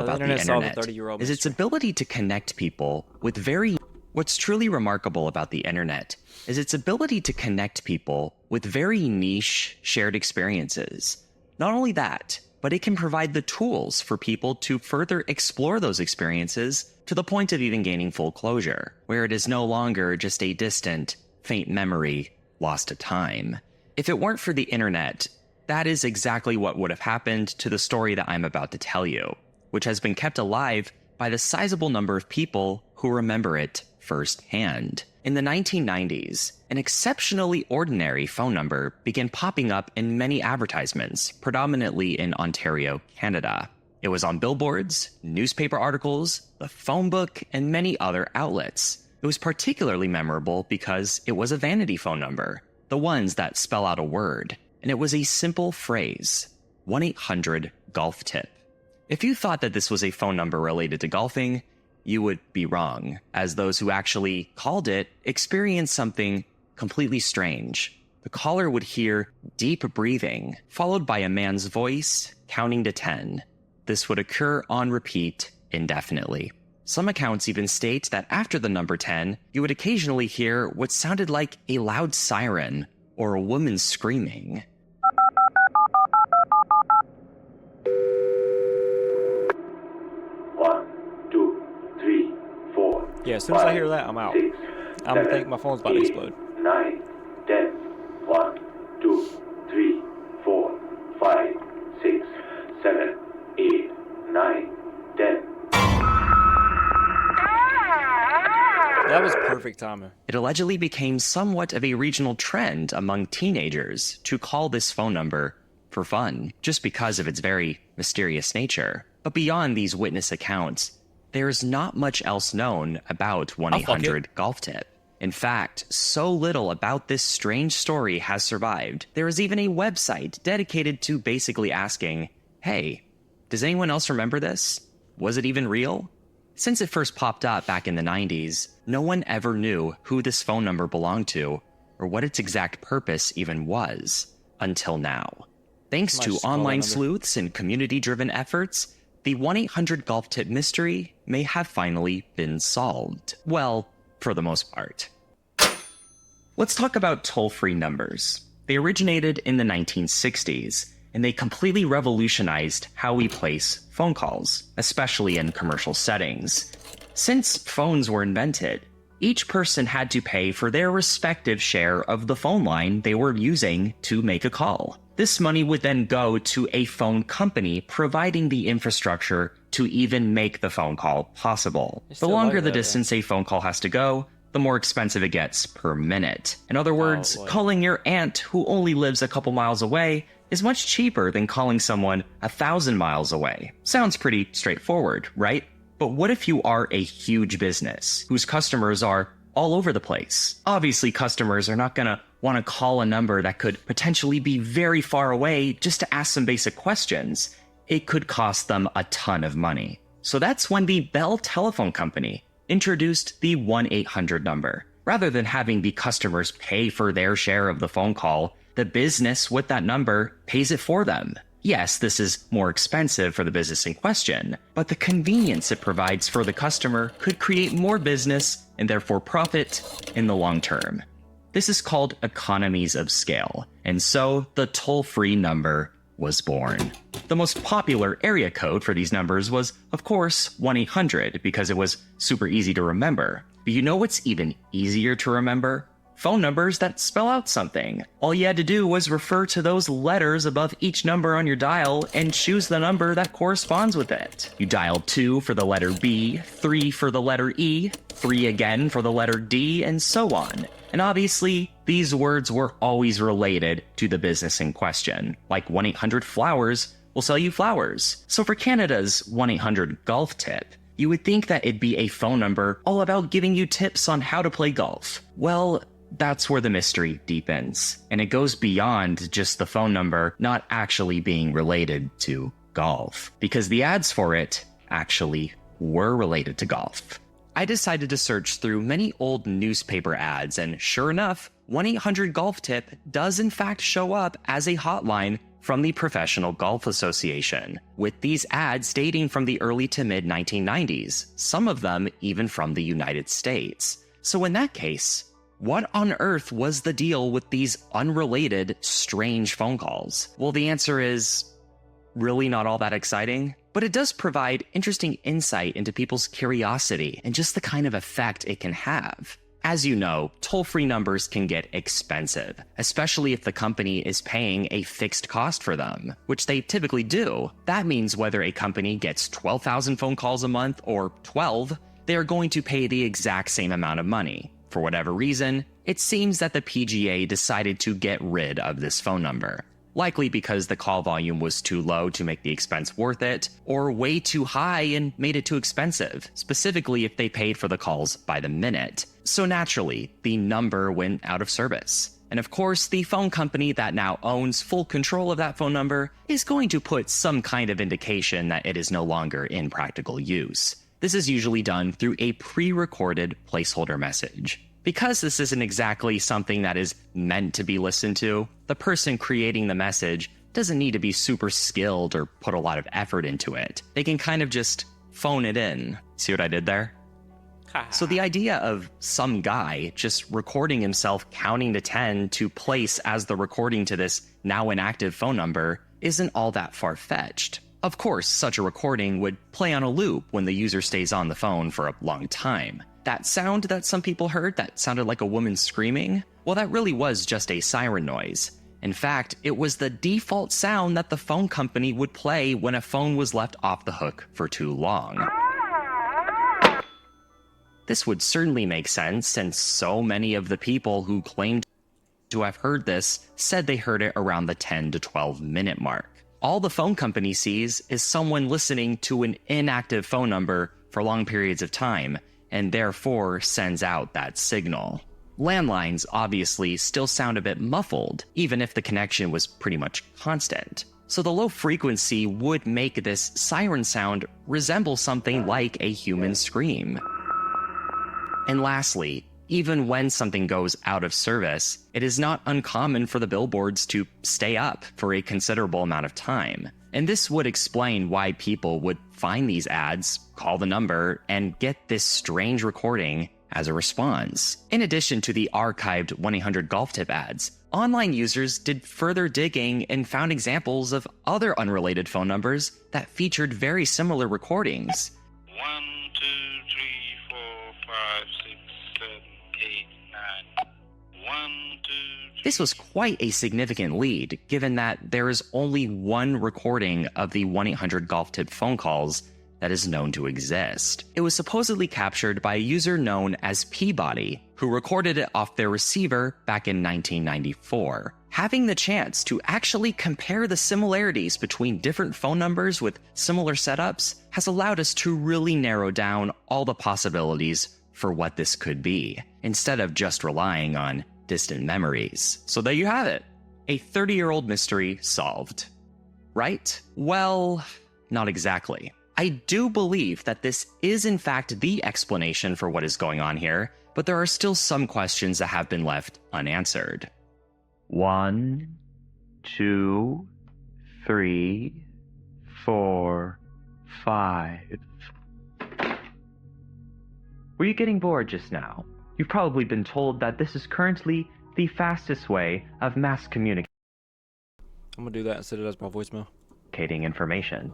about the internet is its ability to connect people with What's truly remarkable about the internet is its ability to connect people with very niche shared experiences. Not only that, but it can provide the tools for people to further explore those experiences to the point of even gaining full closure, where it is no longer just a distant, faint memory lost to time. If it weren't for the internet, that is exactly what would have happened to the story that I'm about to tell you, which has been kept alive by the sizable number of people who remember it firsthand. In the 1990s, an exceptionally ordinary phone number began popping up in many advertisements, predominantly in Ontario, Canada. It was on billboards, newspaper articles, the phone book, and many other outlets. It was particularly memorable because it was a vanity phone number, the ones that spell out a word, and it was a simple phrase, 1-800-GOLF-TIP. If you thought that this was a phone number related to golfing, you would be wrong, as those who actually called it experienced something completely strange. The caller would hear deep breathing, followed by a man's voice counting to 10. This would occur on repeat indefinitely. Some accounts even state that after the number 10, you would occasionally hear what sounded like a loud siren or a woman screaming. Yeah, as soon as I hear that, I'm out. I'm gonna think my phone's about to explode. 9, 10, 1, 2, 3, 4, 5, 6, 7, 8, 9, 10. That was perfect timing. It allegedly became somewhat of a regional trend among teenagers to call this phone number for fun, just because of its very mysterious nature. But beyond these witness accounts, there's not much else known about 1-800-GOLF-TIP. In fact, so little about this strange story has survived. There is even a website dedicated to basically asking, hey, does anyone else remember this? Was it even real? Since it first popped up back in the 90s, no one ever knew who this phone number belonged to or what its exact purpose even was, until now. Thanks to online sleuths and community-driven efforts, the 1-800-GOLF-TIP mystery may have finally been solved. Well, for the most part. Let's talk about toll-free numbers. They originated in the 1960s, and they completely revolutionized how we place phone calls, especially in commercial settings. Since phones were invented, each person had to pay for their respective share of the phone line they were using to make a call. This money would then go to a phone company providing the infrastructure to even make the phone call possible. The longer the distance a phone call has to go, the more expensive it gets per minute. In other words, calling your aunt who only lives a couple miles away is much cheaper than calling someone 1,000 miles away. Sounds pretty straightforward, right? But what if you are a huge business whose customers are all over the place? Obviously, customers are not gonna want to call a number that could potentially be very far away just to ask some basic questions. It could cost them a ton of money. So that's when the Bell Telephone Company introduced the 1-800 number. Rather than having the customers pay for their share of the phone call, the business with that number pays it for them. Yes, this is more expensive for the business in question, but the convenience it provides for the customer could create more business and therefore profit in the long term. This is called economies of scale, and so the toll-free number was born. The most popular area code for these numbers was, of course, 1-800 because it was super easy to remember. But you know what's even easier to remember? Phone numbers that spell out something. All you had to do was refer to those letters above each number on your dial and choose the number that corresponds with it. You dialed 2 for the letter B, 3 for the letter E, 3 again for the letter D, and so on. And obviously, these words were always related to the business in question. Like 1-800-FLOWERS will sell you flowers. So for Canada's 1-800-GOLF-TIP, you would think that it'd be a phone number all about giving you tips on how to play golf. Well, that's where the mystery deepens, and it goes beyond just the phone number not actually being related to golf, because the ads for it actually were related to golf. I decided to search through many old newspaper ads, and sure enough, 1-800-GOLF-TIP does in fact show up as a hotline from the Professional Golf Association, with these ads dating from the early to mid 1990s, some of them even from the United States. So in that case, what on earth was the deal with these unrelated, strange phone calls? Well, the answer is really not all that exciting, but it does provide interesting insight into people's curiosity and just the kind of effect it can have. As you know, toll-free numbers can get expensive, especially if the company is paying a fixed cost for them, which they typically do. That means whether a company gets 12,000 phone calls a month or 12, they are going to pay the exact same amount of money. For whatever reason, it seems that the PGA decided to get rid of this phone number. Likely because the call volume was too low to make the expense worth it, or way too high and made it too expensive, specifically if they paid for the calls by the minute. So naturally, the number went out of service. And of course, the phone company that now owns full control of that phone number is going to put some kind of indication that it is no longer in practical use. This is usually done through a pre-recorded placeholder message. Because this isn't exactly something that is meant to be listened to, the person creating the message doesn't need to be super skilled or put a lot of effort into it. They can kind of just phone it in. See what I did there? So the idea of some guy just recording himself counting to 10 to place as the recording to this now inactive phone number isn't all that far-fetched. Of course, such a recording would play on a loop when the user stays on the phone for a long time. That sound that some people heard that sounded like a woman screaming, well, that really was just a siren noise. In fact, it was the default sound that the phone company would play when a phone was left off the hook for too long. This would certainly make sense since so many of the people who claimed to have heard this said they heard it around the 10 to 12 minute mark. All the phone company sees is someone listening to an inactive phone number for long periods of time, and therefore sends out that signal. Landlines obviously still sound a bit muffled, even if the connection was pretty much constant. So the low frequency would make this siren sound resemble something like a human scream. And lastly, even when something goes out of service, it is not uncommon for the billboards to stay up for a considerable amount of time. And this would explain why people would find these ads, call the number, and get this strange recording as a response. In addition to the archived 1-800-GOLF-TIP ads, online users did further digging and found examples of other unrelated phone numbers that featured very similar recordings. 1, 2, 3, 4, 5, 6, 7, 8, 9. 1, 2, 3. This was quite a significant lead, given that there is only one recording of the 1-800-GOLF-TIP phone calls that is known to exist. It was supposedly captured by a user known as Peabody, who recorded it off their receiver back in 1994. Having the chance to actually compare the similarities between different phone numbers with similar setups has allowed us to really narrow down all the possibilities for what this could be, instead of just relying on distant memories. So there you have it. A 30-year-old mystery solved. Right? Well, not exactly. I do believe that this is in fact the explanation for what is going on here, but there are still some questions that have been left unanswered. 1, 2, 3, 4, 5. Were you getting bored just now? You've probably been told that this is currently the fastest way of mass communicating I'm gonna do that instead of as my voicemail. information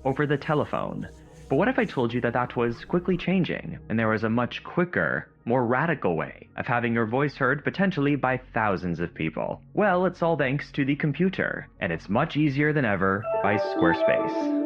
over the telephone. But what if I told you that that was quickly changing, and there was a much quicker, more radical way of having your voice heard potentially by thousands of people? Well, it's all thanks to the computer, and it's much easier than ever by Squarespace.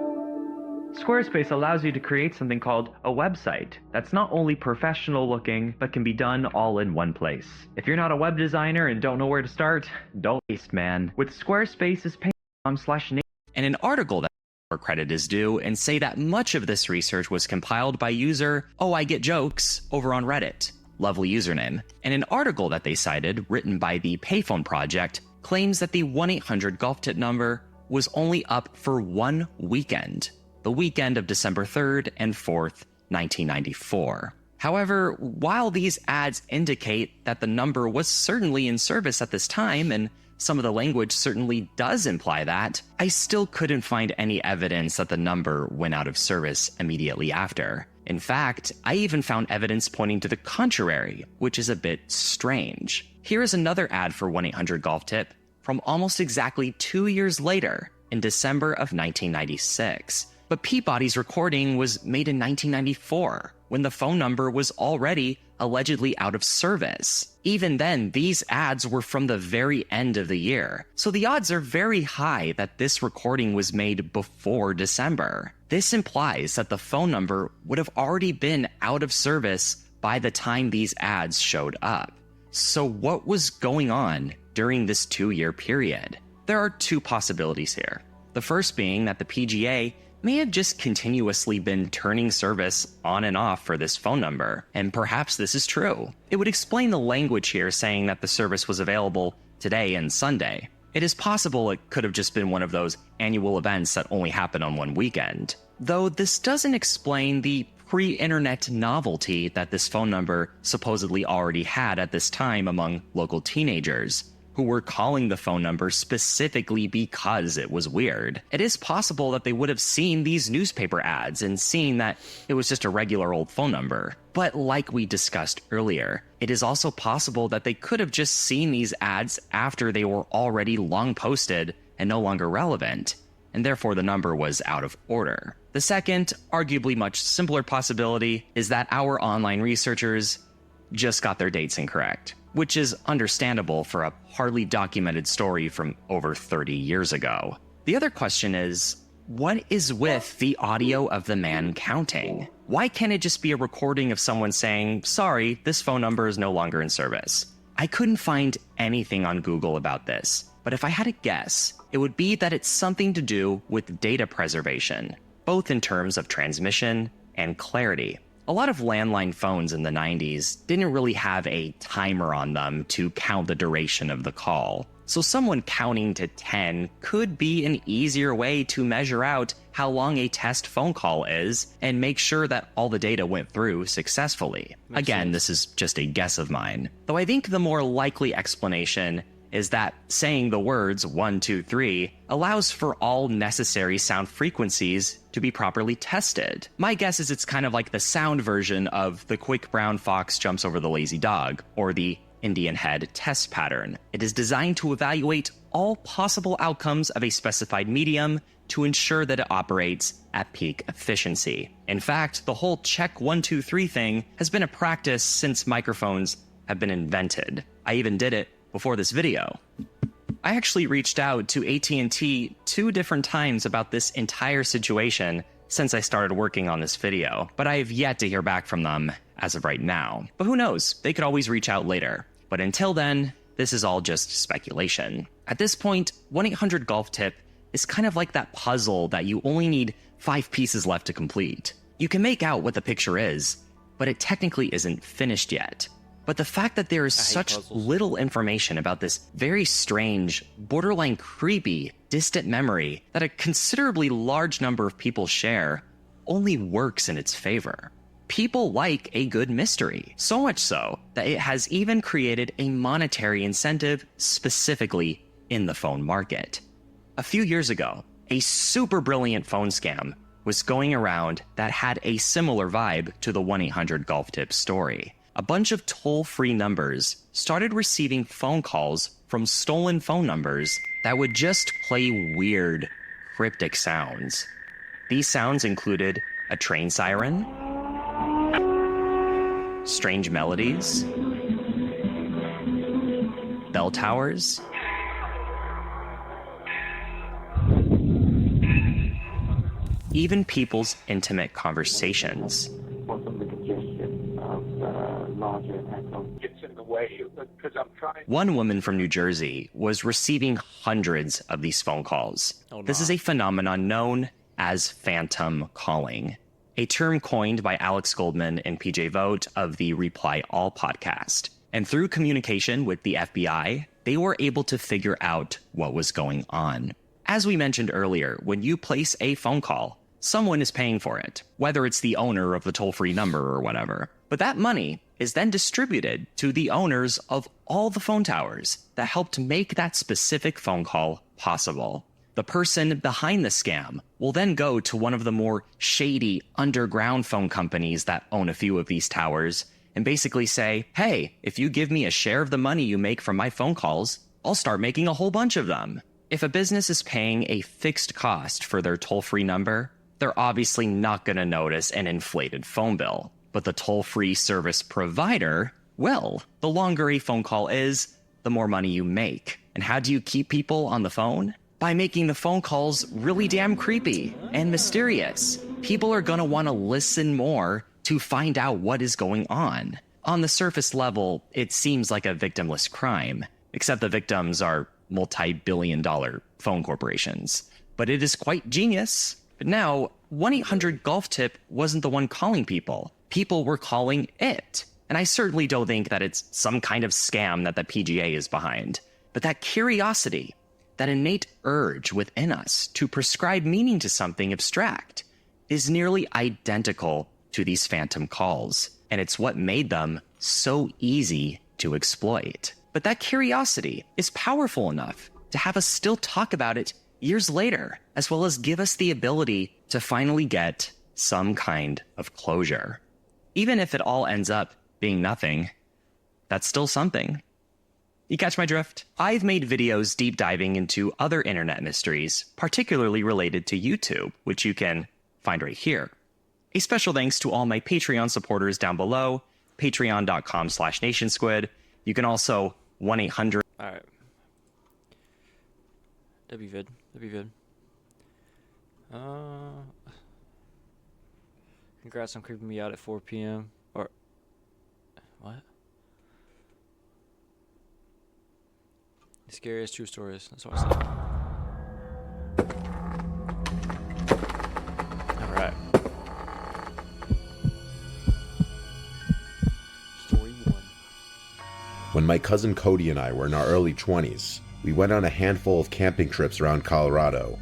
Squarespace allows you to create something called a website that's not only professional looking, but can be done all in one place. If you're not a web designer and don't know where to start, don't waste, man. With Squarespace's pay.com/name and an article that where credit is due, and say that much of this research was compiled by user Oh I Get Jokes over on Reddit. Lovely username. And an article that they cited, written by the Payphone Project, claims that the 1-800-GOLF-TIP number was only up for one weekend. The weekend of December 3rd and 4th, 1994. However, while these ads indicate that the number was certainly in service at this time, and some of the language certainly does imply that, I still couldn't find any evidence that the number went out of service immediately after. In fact, I even found evidence pointing to the contrary, which is a bit strange. Here is another ad for 1-800-GOLF-TIP from almost exactly 2 years later, in December of 1996. But Peabody's recording was made in 1994, when the phone number was already allegedly out of service. Even then, these ads were from the very end of the year, so the odds are very high that this recording was made before December. This implies that the phone number would have already been out of service by the time these ads showed up. So what was going on during this 2-year period? There are two possibilities here. The first being that the PGA may have just continuously been turning service on and off for this phone number, and perhaps this is true. It would explain the language here saying that the service was available today and Sunday. It is possible it could have just been one of those annual events that only happen on one weekend. Though this doesn't explain the pre-internet novelty that this phone number supposedly already had at this time among local teenagers, who were calling the phone number specifically because it was weird. It is possible that they would have seen these newspaper ads and seen that it was just a regular old phone number. But like we discussed earlier, it is also possible that they could have just seen these ads after they were already long posted and no longer relevant, and therefore the number was out of order. The second, arguably much simpler possibility is that our online researchers just got their dates incorrect, which is understandable for a hardly documented story from over 30 years ago. The other question is, what is with the audio of the man counting? Why can't it just be a recording of someone saying, sorry, this phone number is no longer in service? I couldn't find anything on Google about this, but if I had to guess, it would be that it's something to do with data preservation, both in terms of transmission and clarity. A lot of landline phones in the 90s didn't really have a timer on them to count the duration of the call. So someone counting to 10 could be an easier way to measure out how long a test phone call is and make sure that all the data went through successfully. Again, this is just a guess of mine. Though I think the more likely explanation is that saying the words 1, 2, 3 allows for all necessary sound frequencies to be properly tested. My guess is it's kind of like the sound version of the quick brown fox jumps over the lazy dog, or the Indian head test pattern. It is designed to evaluate all possible outcomes of a specified medium to ensure that it operates at peak efficiency. In fact, the whole check 1, 2, 3 thing has been a practice since microphones have been invented. I even did it before this video. I actually reached out to AT&T 2 different times about this entire situation since I started working on this video, but I have yet to hear back from them as of right now. But who knows, they could always reach out later. But until then, this is all just speculation. At this point, 1-800-GOLF-TIP is kind of like that puzzle that you only need 5 pieces left to complete. You can make out what the picture is, but it technically isn't finished yet. But the fact that there is such little information about this very strange, borderline creepy, distant memory that a considerably large number of people share only works in its favor. People like a good mystery, so much so that it has even created a monetary incentive specifically in the phone market. A few years ago, a super brilliant phone scam was going around that had a similar vibe to the 1-800-GOLF-TIP story. A bunch of toll-free numbers started receiving phone calls from stolen phone numbers that would just play weird, cryptic sounds. These sounds included a train siren, strange melodies, bell towers, even people's intimate conversations. One woman from New Jersey was receiving hundreds of these phone calls. This is a phenomenon known as phantom calling, a term coined by Alex Goldman and PJ Vogt of the Reply All podcast. And through communication with the FBI, they were able to figure out what was going on. As we mentioned earlier, when you place a phone call, someone is paying for it, whether it's the owner of the toll-free number or whatever. But that money is then distributed to the owners of all the phone towers that helped make that specific phone call possible. The person behind the scam will then go to one of the more shady underground phone companies that own a few of these towers and basically say, hey, if you give me a share of the money you make from my phone calls, I'll start making a whole bunch of them. If a business is paying a fixed cost for their toll-free number, they're obviously not going to notice an inflated phone bill. But the toll-free service provider, well, the longer a phone call is, the more money you make. And how do you keep people on the phone? By making the phone calls really damn creepy and mysterious. People are gonna wanna listen more to find out what is going on. On the surface level, it seems like a victimless crime, except the victims are multi-billion-dollar phone corporations. But it is quite genius. But now, 1-800-GOLF-TIP wasn't the one calling people. People were calling it. And I certainly don't think that it's some kind of scam that the PGA is behind. But that curiosity, that innate urge within us to prescribe meaning to something abstract, is nearly identical to these phantom calls. And it's what made them so easy to exploit. But that curiosity is powerful enough to have us still talk about it years later, as well as give us the ability to finally get some kind of closure. Even if it all ends up being nothing, that's still something. You catch my drift? I've made videos deep diving into other internet mysteries, particularly related to YouTube, which you can find right here. A special thanks to all my Patreon supporters down below, patreon.com/nationsquid. You can also 1-800. Alright. That'd be good. Congrats on creeping me out at 4 p.m. Or... What? The scariest true stories. That's what I said. Alright. Story 1. When my cousin Cody and I were in our early 20s, we went on a handful of camping trips around Colorado.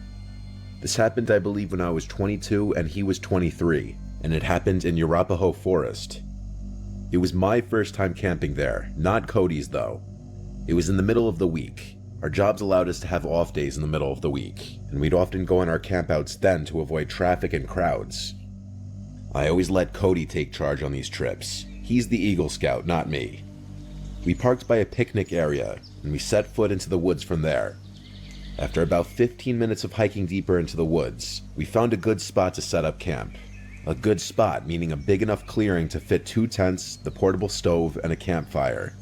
This happened, I believe, when I was 22 and he was 23, and it happened in Arapahoe Forest. It was my first time camping there, not Cody's though. It was in the middle of the week. Our jobs allowed us to have off days in the middle of the week, and we'd often go on our campouts then to avoid traffic and crowds. I always let Cody take charge on these trips. He's the Eagle Scout, not me. We parked by a picnic area, and we set foot into the woods from there. After about 15 minutes of hiking deeper into the woods, we found a good spot to set up camp. A good spot meaning a big enough clearing to fit 2 tents, the portable stove, and a campfire.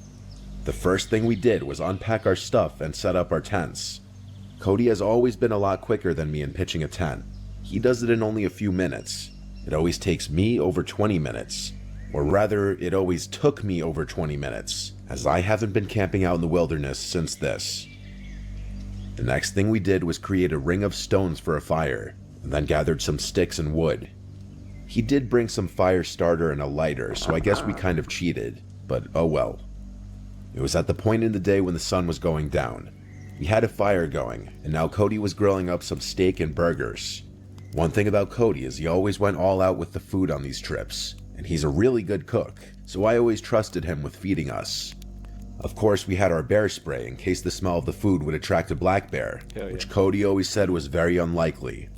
The first thing we did was unpack our stuff and set up our tents. Cody has always been a lot quicker than me in pitching a tent. He does it in only a few minutes. It always takes me over 20 minutes. Or rather, it always took me over 20 minutes, as I haven't been camping out in the wilderness since this. The next thing we did was create a ring of stones for a fire, and then gathered some sticks and wood. He did bring some fire starter and a lighter, so I guess we kind of cheated, but oh well. It was at the point in the day when the sun was going down. We had a fire going, and now Cody was grilling up some steak and burgers. One thing about Cody is he always went all out with the food on these trips, and he's a really good cook, so I always trusted him with feeding us. Of course, we had our bear spray in case the smell of the food would attract a black bear, which Cody always said was very unlikely.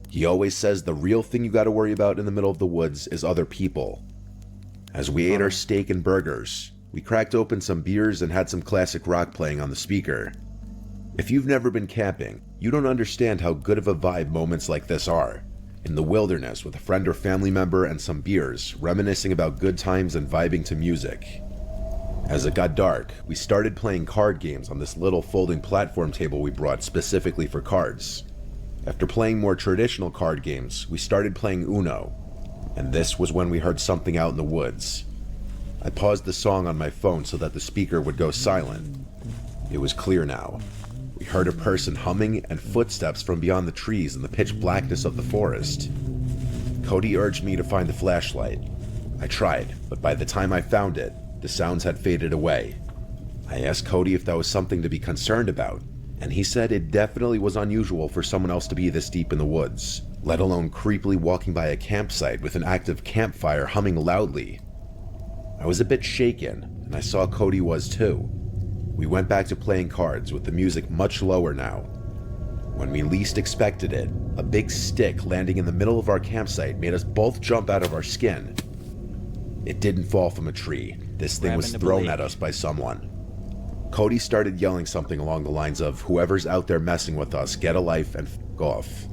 He always says the real thing you gotta worry about in the middle of the woods is other people. As we ate our steak and burgers, we cracked open some beers and had some classic rock playing on the speaker. If you've never been camping, you don't understand how good of a vibe moments like this are. In the wilderness with a friend or family member and some beers, reminiscing about good times and vibing to music. As it got dark, we started playing card games on this little folding platform table we brought specifically for cards. After playing more traditional card games, we started playing Uno, and this was when we heard something out in the woods. I paused the song on my phone so that the speaker would go silent. It was clear now. We heard a person humming and footsteps from beyond the trees in the pitch blackness of the forest. Cody urged me to find the flashlight. I tried, but by the time I found it, the sounds had faded away. I asked Cody if that was something to be concerned about, and he said it definitely was unusual for someone else to be this deep in the woods, let alone creepily walking by a campsite with an active campfire humming loudly. I was a bit shaken, and I saw Cody was too. We went back to playing cards with the music much lower now. When we least expected it, a big stick landing in the middle of our campsite made us both jump out of our skin. It didn't fall from a tree. This thing was thrown at us by someone. Cody started yelling something along the lines of, "Whoever's out there messing with us, get a life and f*** off."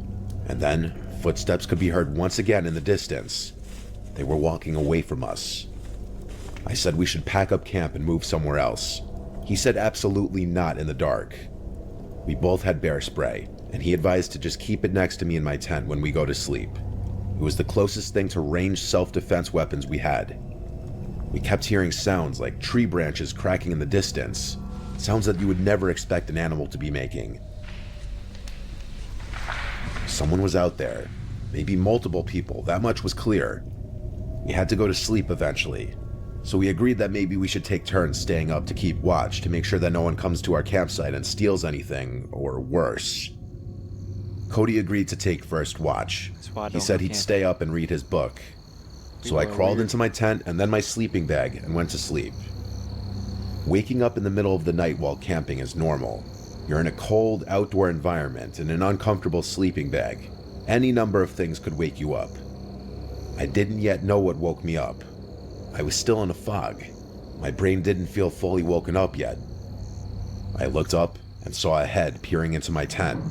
And then, footsteps could be heard once again in the distance. They were walking away from us. I said we should pack up camp and move somewhere else. He said absolutely not in the dark. We both had bear spray, and he advised to just keep it next to me in my tent when we go to sleep. It was the closest thing to ranged self-defense weapons we had. We kept hearing sounds like tree branches cracking in the distance, sounds that you would never expect an animal to be making. Someone was out there, maybe multiple people, that much was clear. We had to go to sleep eventually, so we agreed that maybe we should take turns staying up to keep watch to make sure that no one comes to our campsite and steals anything, or worse. Cody agreed to take first watch. He said he'd stay up and read his book. So I crawled into my tent and then my sleeping bag and went to sleep. Waking up in the middle of the night while camping is normal. You're in a cold, outdoor environment in an uncomfortable sleeping bag. Any number of things could wake you up. I didn't yet know what woke me up. I was still in a fog. My brain didn't feel fully woken up yet. I looked up and saw a head peering into my tent.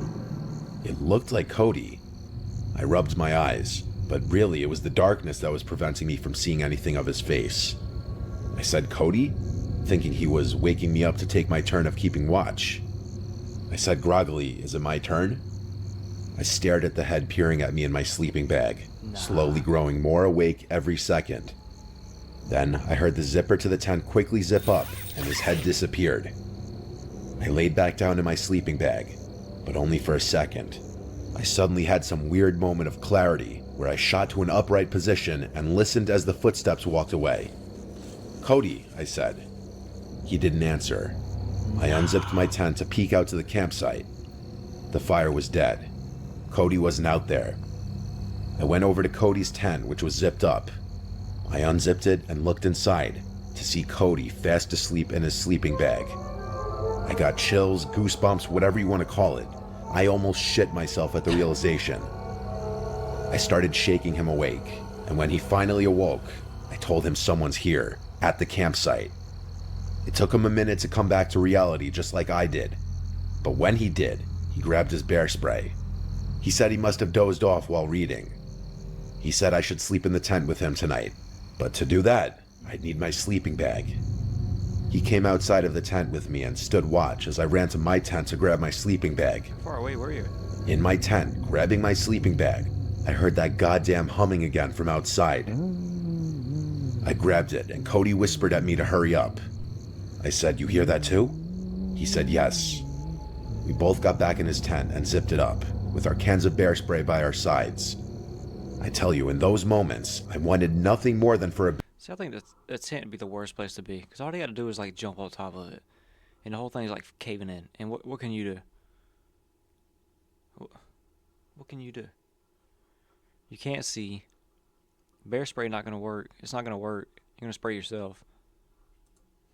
It looked like Cody. I rubbed my eyes, but really it was the darkness that was preventing me from seeing anything of his face. I said, "Cody?" thinking he was waking me up to take my turn of keeping watch. I said groggily, "Is it my turn?" I stared at the head peering at me in my sleeping bag, slowly growing more awake every second. Then I heard the zipper to the tent quickly zip up, and his head disappeared. I laid back down in my sleeping bag, but only for a second. I suddenly had some weird moment of clarity, where I shot to an upright position and listened as the footsteps walked away. "Cody," I said. He didn't answer. I unzipped my tent to peek out to the campsite. The fire was dead. Cody wasn't out there. I went over to Cody's tent, which was zipped up. I unzipped it and looked inside to see Cody fast asleep in his sleeping bag. I got chills, goosebumps, whatever you want to call it. I almost shit myself at the realization. I started shaking him awake, and when he finally awoke, I told him someone's here, at the campsite. It took him a minute to come back to reality just like I did, but when he did, he grabbed his bear spray. He said he must have dozed off while reading. He said I should sleep in the tent with him tonight, but to do that, I'd need my sleeping bag. He came outside of the tent with me and stood watch as I ran to my tent to grab my sleeping bag. How far away were you? In my tent, grabbing my sleeping bag, I heard that goddamn humming again from outside. I grabbed it, and Cody whispered at me to hurry up. I said, "You hear that too?" He said yes. We both got back in his tent and zipped it up, with our cans of bear spray by our sides. I tell you, in those moments, I wanted nothing more than for a... See, I think that tent would be the worst place to be, because all you got to do is like jump on top of it, and the whole thing's like caving in. And what can you do? What can you do? You can't see. Bear spray not gonna work. It's not gonna work. You're gonna spray yourself.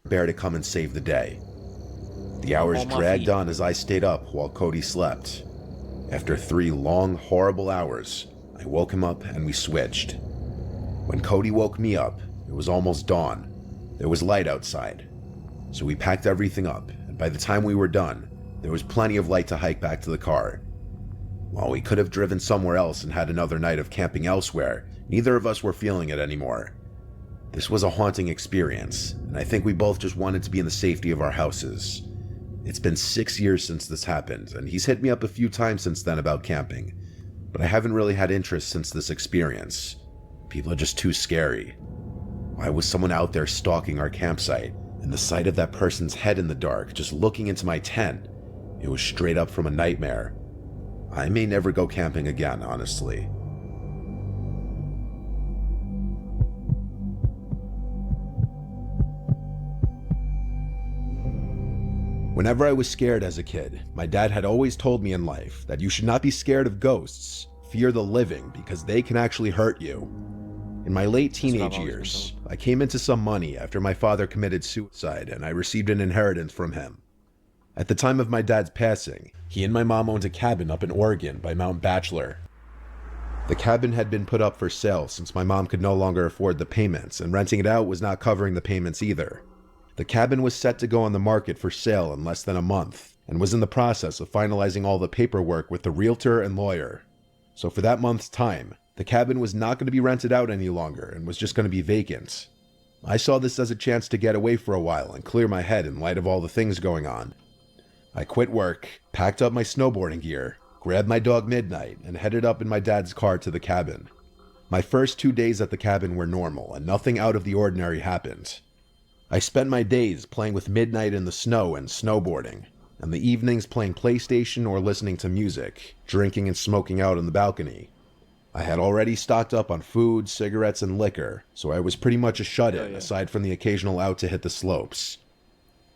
bear to come and save the day. The hours dragged on as I stayed up while Cody slept. After 3 long, horrible hours, I woke him up and we switched. When Cody woke me up, it was almost dawn. There was light outside. So we packed everything up, and by the time we were done, there was plenty of light to hike back to the car. While we could have driven somewhere else and had another night of camping elsewhere, neither of us were feeling it anymore. This was a haunting experience, and I think we both just wanted to be in the safety of our houses. It's been 6 years since this happened, and he's hit me up a few times since then about camping, but I haven't really had interest since this experience. People are just too scary. Why was someone out there stalking our campsite, and the sight of that person's head in the dark just looking into my tent? It was straight up from a nightmare. I may never go camping again, honestly. Whenever I was scared as a kid, my dad had always told me in life that you should not be scared of ghosts. Fear the living, because they can actually hurt you. In my late That's what I've teenage always been years, told. I came into some money after my father committed suicide and I received an inheritance from him. At the time of my dad's passing, he and my mom owned a cabin up in Oregon by Mount Bachelor. The cabin had been put up for sale since my mom could no longer afford the payments, and renting it out was not covering the payments either. The cabin was set to go on the market for sale in less than a month, and was in the process of finalizing all the paperwork with the realtor and lawyer. So for that month's time, the cabin was not going to be rented out any longer and was just going to be vacant. I saw this as a chance to get away for a while and clear my head in light of all the things going on. I quit work, packed up my snowboarding gear, grabbed my dog Midnight, and headed up in my dad's car to the cabin. My first 2 days at the cabin were normal, and nothing out of the ordinary happened. I spent my days playing with Midnight in the snow and snowboarding, and the evenings playing PlayStation or listening to music, drinking and smoking out on the balcony. I had already stocked up on food, cigarettes, and liquor, so I was pretty much a shut-in, aside from the occasional out to hit the slopes.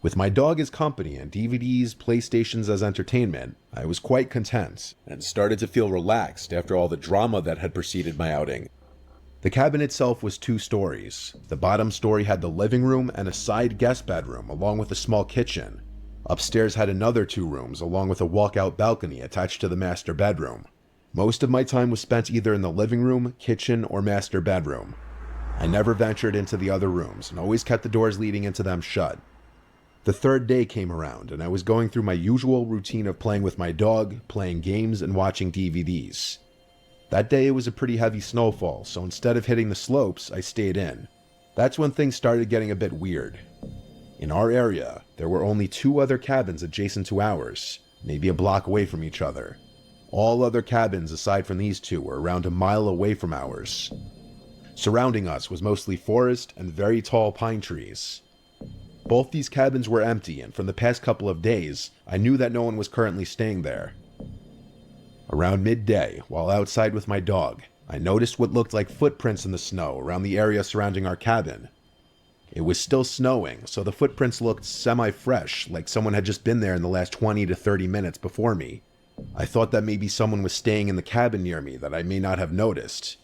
With my dog as company and DVDs, PlayStations as entertainment, I was quite content, and started to feel relaxed after all the drama that had preceded my outing. The cabin itself was 2 stories. The bottom story had the living room and a side guest bedroom, along with a small kitchen. Upstairs had another 2 rooms, along with a walkout balcony attached to the master bedroom. Most of my time was spent either in the living room, kitchen, or master bedroom. I never ventured into the other rooms, and always kept the doors leading into them shut. The 3rd day came around, and I was going through my usual routine of playing with my dog, playing games, and watching DVDs. That day it was a pretty heavy snowfall, so instead of hitting the slopes, I stayed in. That's when things started getting a bit weird. In our area, there were only 2 other cabins adjacent to ours, maybe a block away from each other. All other cabins aside from these 2 were around a mile away from ours. Surrounding us was mostly forest and very tall pine trees. Both these cabins were empty, and from the past couple of days, I knew that no one was currently staying there. Around midday, while outside with my dog, I noticed what looked like footprints in the snow around the area surrounding our cabin. It was still snowing, so the footprints looked semi-fresh, like someone had just been there in the last 20 to 30 minutes before me. I thought that maybe someone was staying in the cabin near me that I may not have noticed.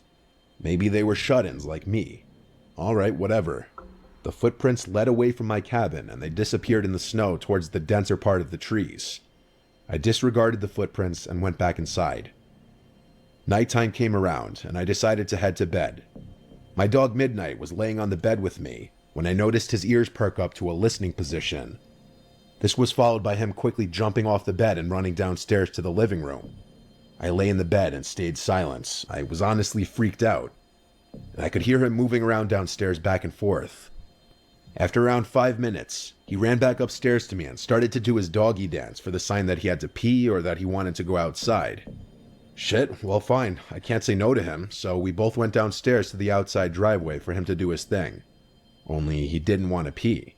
Maybe they were shut-ins like me. Alright, whatever. The footprints led away from my cabin and they disappeared in the snow towards the denser part of the trees. I disregarded the footprints and went back inside. Nighttime came around and I decided to head to bed. My dog Midnight was laying on the bed with me when I noticed his ears perk up to a listening position. This was followed by him quickly jumping off the bed and running downstairs to the living room. I lay in the bed and stayed silent. I was honestly freaked out. And I could hear him moving around downstairs back and forth. After around 5 minutes, he ran back upstairs to me and started to do his doggy dance for the sign that he had to pee or that he wanted to go outside. Shit, well fine, I can't say no to him, so we both went downstairs to the outside driveway for him to do his thing. Only he didn't want to pee.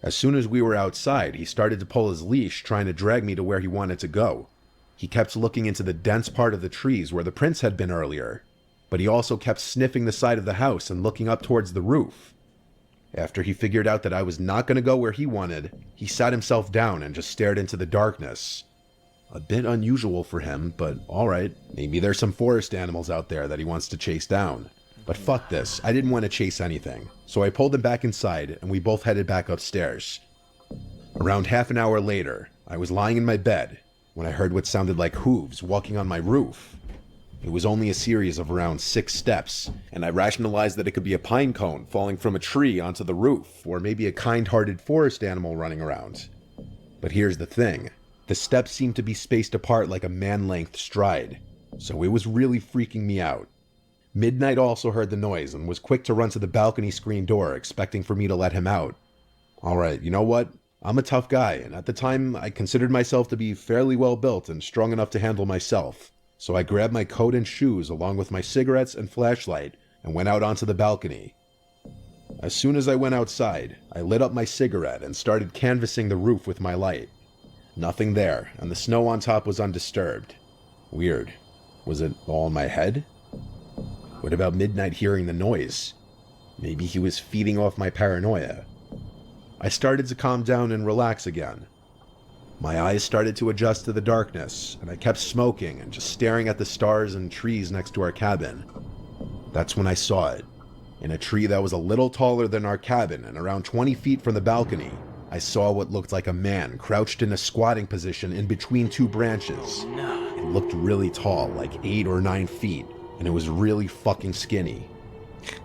As soon as we were outside, he started to pull his leash, trying to drag me to where he wanted to go. He kept looking into the dense part of the trees where the prints had been earlier, but he also kept sniffing the side of the house and looking up towards the roof. After he figured out that I was not going to go where he wanted, he sat himself down and just stared into the darkness. A bit unusual for him, but alright, maybe there's some forest animals out there that he wants to chase down. But fuck this, I didn't want to chase anything, so I pulled him back inside and we both headed back upstairs. Around half an hour later, I was lying in my bed when I heard what sounded like hooves walking on my roof. It was only a series of around 6 steps, and I rationalized that it could be a pine cone falling from a tree onto the roof, or maybe a kind-hearted forest animal running around. But here's the thing. The steps seemed to be spaced apart like a man-length stride, so it was really freaking me out. Midnight also heard the noise and was quick to run to the balcony screen door, expecting for me to let him out. Alright, you know what? I'm a tough guy, and at the time, I considered myself to be fairly well built and strong enough to handle myself. So I grabbed my coat and shoes along with my cigarettes and flashlight and went out onto the balcony. As soon as I went outside, I lit up my cigarette and started canvassing the roof with my light. Nothing there, and the snow on top was undisturbed. Weird. Was it all in my head? What about Midnight hearing the noise? Maybe he was feeding off my paranoia. I started to calm down and relax again. My eyes started to adjust to the darkness, and I kept smoking and just staring at the stars and trees next to our cabin. That's when I saw it. In a tree that was a little taller than our cabin and around 20 feet from the balcony, I saw what looked like a man crouched in a squatting position in between two branches. It looked really tall, like 8 or 9 feet, and it was really fucking skinny.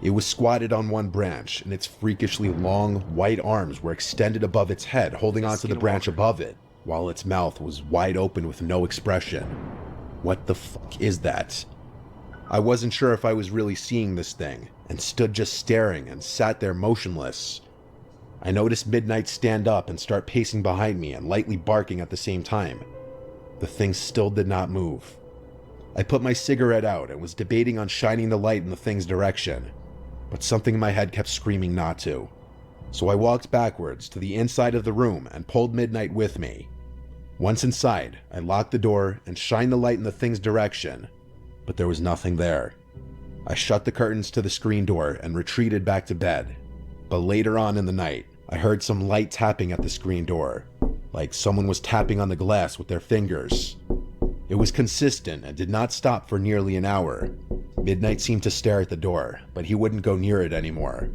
It was squatted on one branch, and its freakishly long, white arms were extended above its head, holding onto the branch above it, while its mouth was wide open with no expression. What the fuck is that? I wasn't sure if I was really seeing this thing, and stood just staring and sat there motionless. I noticed Midnight stand up and start pacing behind me and lightly barking at the same time. The thing still did not move. I put my cigarette out and was debating on shining the light in the thing's direction, but something in my head kept screaming not to. So I walked backwards to the inside of the room and pulled Midnight with me. Once inside, I locked the door and shined the light in the thing's direction, but there was nothing there. I shut the curtains to the screen door and retreated back to bed. But later on in the night, I heard some light tapping at the screen door, like someone was tapping on the glass with their fingers. It was consistent and did not stop for nearly an hour. Midnight seemed to stare at the door, but he wouldn't go near it anymore.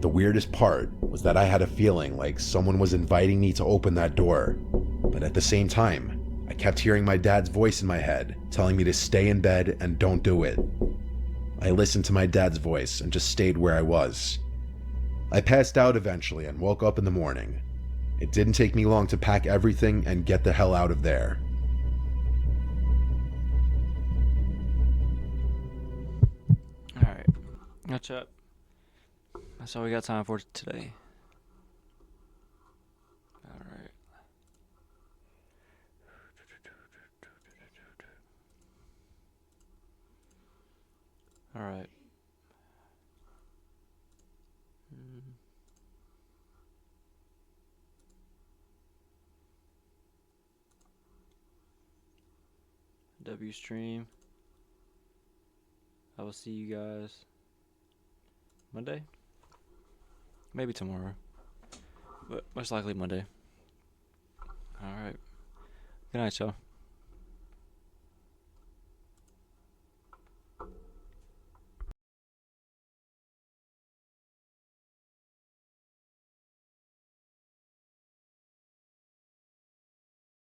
The weirdest part was that I had a feeling like someone was inviting me to open that door, but at the same time, I kept hearing my dad's voice in my head, telling me to stay in bed and don't do it. I listened to my dad's voice and just stayed where I was. I passed out eventually and woke up in the morning. It didn't take me long to pack everything and get the hell out of there. Alright. What's up? That's all we got time for today. Alright. Alright. W stream. I will see you guys Monday? Maybe tomorrow. But most likely Monday. Alright. Good night, y'all.